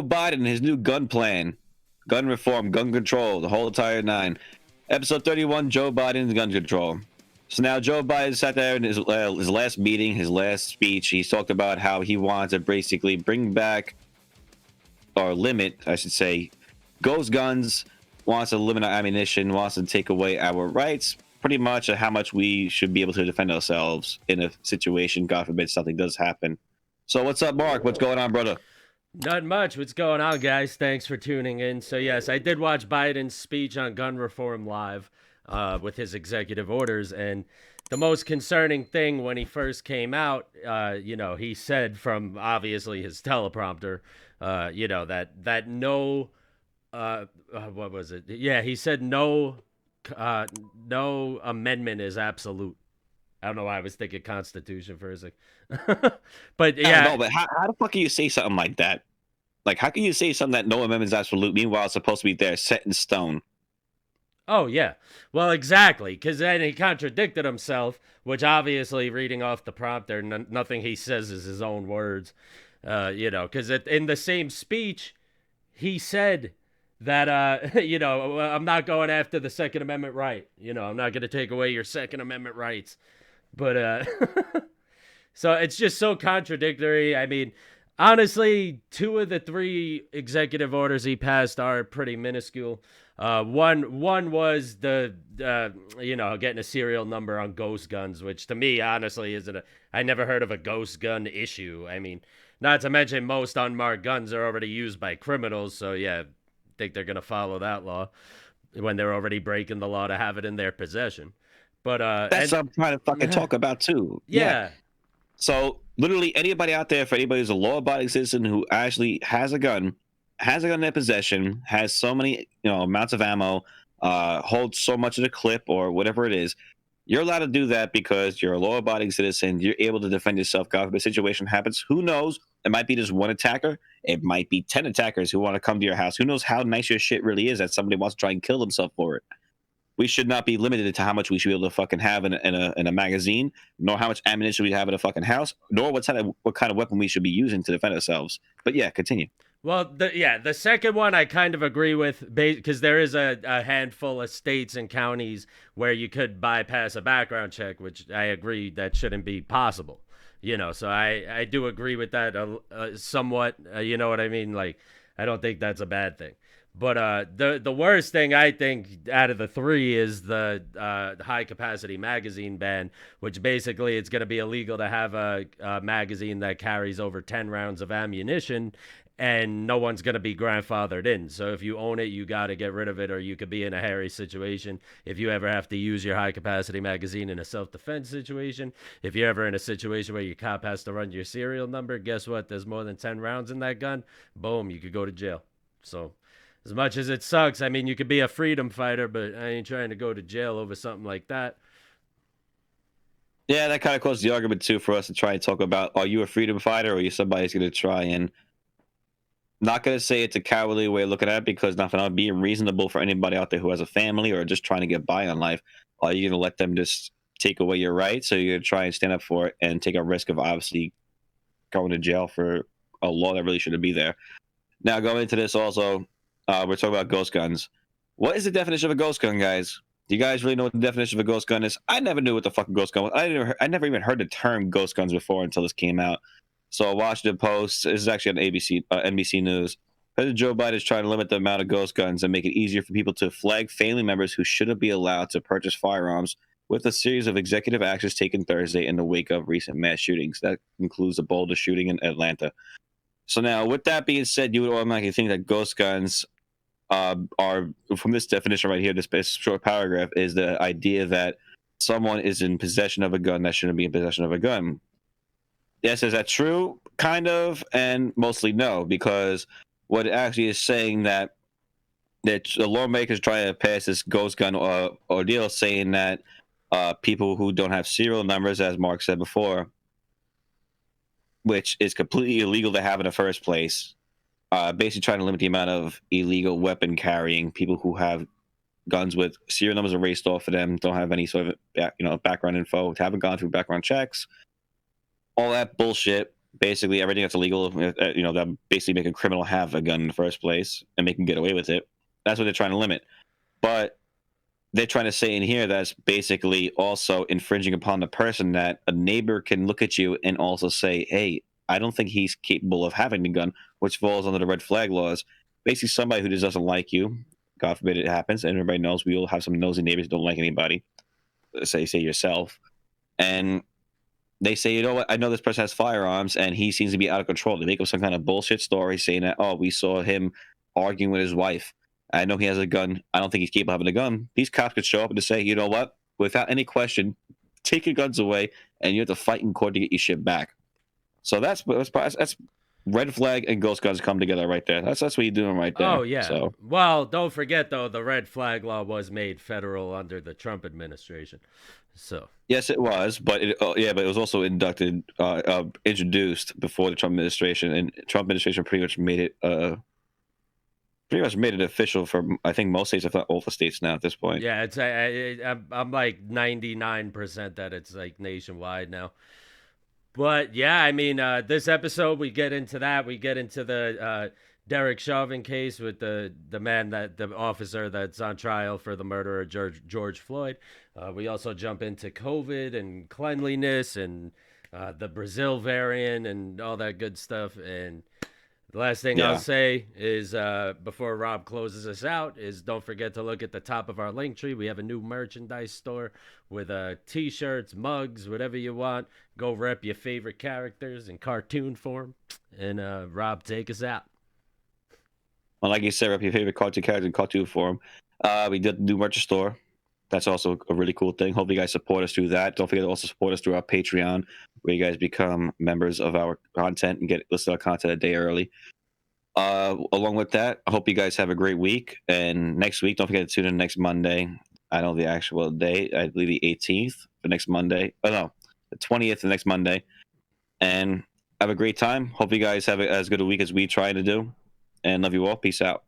Biden and his new gun plan, gun reform, gun control, the whole entire nine. Episode 31, Joe Biden's gun control. So now Joe Biden sat there in his last meeting, his last speech. He talked about how he wants to basically bring back, or limit, I should say, ghost guns, wants to limit our ammunition, wants to take away our rights, pretty much how much we should be able to defend ourselves in a situation, God forbid something does happen. So what's up, Mark? What's going on, brother? Not much. What's going on, guys? Thanks for tuning in. So, yes, I did watch Biden's speech on gun reform live with his executive orders. And the most concerning thing when he first came out, he said from obviously his teleprompter, that no, what was it? Yeah, he said no amendment is absolute. I don't know why I was thinking Constitution for a second. But I yeah, don't know, but how the fuck can you say something like that? Like, how can you say something that no amendment is absolute, meanwhile it's supposed to be there, set in stone? oh, yeah. Well, exactly. Because then he contradicted himself, which obviously, reading off the prompter, nothing he says is his own words. Because in the same speech, he said that, I'm not going after the Second Amendment right. I'm not going to take away your Second Amendment rights. But, so it's just so contradictory. I mean, honestly, two of the three executive orders he passed are pretty minuscule. One was the getting a serial number on ghost guns, which to me honestly isn't I never heard of a ghost gun issue. I mean, not to mention most unmarked guns are already used by criminals, so yeah, I think they're gonna follow that law when they're already breaking the law to have it in their possession. But That's what I'm trying to fucking talk about too. Yeah. yeah. So literally anybody out there, for anybody who's a law-abiding citizen who actually has a gun in their possession, has so many amounts of ammo, holds so much of the clip or whatever it is, you're allowed to do that because you're a law-abiding citizen. You're able to defend yourself. God forbid a situation happens. Who knows? It might be just one attacker. It might be 10 attackers who want to come to your house. Who knows how nice your shit really is that somebody wants to try and kill themselves for it. We should not be limited to how much we should be able to fucking have in a magazine, nor how much ammunition we have in a fucking house, nor what kind of weapon we should be using to defend ourselves. But yeah, continue. Well, the second one I kind of agree with because there is a handful of states and counties where you could bypass a background check, which I agree that shouldn't be possible. So I do agree with that somewhat. You know what I mean? Like, I don't think that's a bad thing. But the worst thing I think out of the three is the high capacity magazine ban, which basically it's going to be illegal to have a magazine that carries over 10 rounds of ammunition, and no one's going to be grandfathered in. So if you own it, you got to get rid of it, or you could be in a hairy situation if you ever have to use your high capacity magazine in a self-defense situation. If you're ever in a situation where your cop has to run your serial number, guess what? There's more than 10 rounds in that gun. Boom, you could go to jail. So as much as it sucks, I mean, you could be a freedom fighter, but I ain't trying to go to jail over something like that. Yeah, that kind of closes the argument too for us to try and talk about: are you a freedom fighter, or are you somebody who's going to try and, not going to say it's a cowardly way of looking at it, because nothing will be reasonable for anybody out there who has a family or just trying to get by on life. Are you going to let them just take away your rights? So you're going to try and stand up for it and take a risk of obviously going to jail for a law that really shouldn't be there. Now, going into this also, we're talking about ghost guns. What is the definition of a ghost gun, guys? Do you guys really know what the definition of a ghost gun is? I never knew what the fucking ghost gun was. I never even heard the term ghost guns before until this came out. So Washington Post, this is actually on NBC News. President Joe Biden is trying to limit the amount of ghost guns and make it easier for people to flag family members who shouldn't be allowed to purchase firearms, with a series of executive actions taken Thursday in the wake of recent mass shootings. That includes the Boulder shooting in Atlanta. So now, with that being said, you would automatically think that ghost guns are, from this definition right here, this short paragraph, is the idea that someone is in possession of a gun that shouldn't be in possession of a gun. Yes, is that true? Kind of, and mostly no, because what it actually is saying that the lawmakers trying to pass this ghost gun ordeal, saying that people who don't have serial numbers, as Mark said before, which is completely illegal to have in the first place, basically trying to limit the amount of illegal weapon carrying. People who have guns with serial numbers erased off of them, don't have any sort of background info, haven't gone through background checks, all that bullshit. basically everything that's illegal, that basically make a criminal have a gun in the first place and make him get away with it. That's what they're trying to limit. But they're trying to say in here that's basically also infringing upon the person, that a neighbor can look at you and also say, hey, I don't think he's capable of having the gun, which falls under the red flag laws. Basically, somebody who just doesn't like you, God forbid it happens, and everybody knows we all have some nosy neighbors who don't like anybody, say yourself, and they say, you know what, I know this person has firearms and he seems to be out of control. They make up some kind of bullshit story saying that, oh, we saw him arguing with his wife. I know he has a gun. I don't think he's capable of having a gun. These cops could show up and just say, you know what, without any question, take your guns away and you have to fight in court to get your shit back. So that's red flag and ghost guns come together right there. That's what you're doing right there. Oh yeah. So Well, don't forget though, the red flag law was made federal under the Trump administration. So yes, it was, but but it was also introduced before the Trump administration, and Trump administration pretty much made it official for, I think, most states, if not all the states now at this point. yeah, it's I'm like 99% that it's like nationwide now. But yeah, I mean, this episode we get into that. We get into the Derek Chauvin case with the officer that's on trial for the murder of George Floyd. We also jump into COVID and cleanliness and the Brazil variant and all that good stuff. And the last thing I'll Yeah. say is, before Rob closes us out, is don't forget to look at the top of our link tree. We have a new merchandise store with t-shirts, mugs, whatever you want. Go rep your favorite characters in cartoon form. And Rob, take us out. Well, like you said, rep your favorite cartoon character in cartoon form. We did the new merch store. That's also a really cool thing. Hope you guys support us through that. Don't forget to also support us through our Patreon, where you guys become members of our content and get listed our content a day early. Along with that, I hope you guys have a great week. And next week, don't forget to tune in next Monday. I know the actual date. I believe the 18th for next Monday. Oh, no, the 20th the next Monday. And have a great time. Hope you guys have as good a week as we try to do. And love you all. Peace out.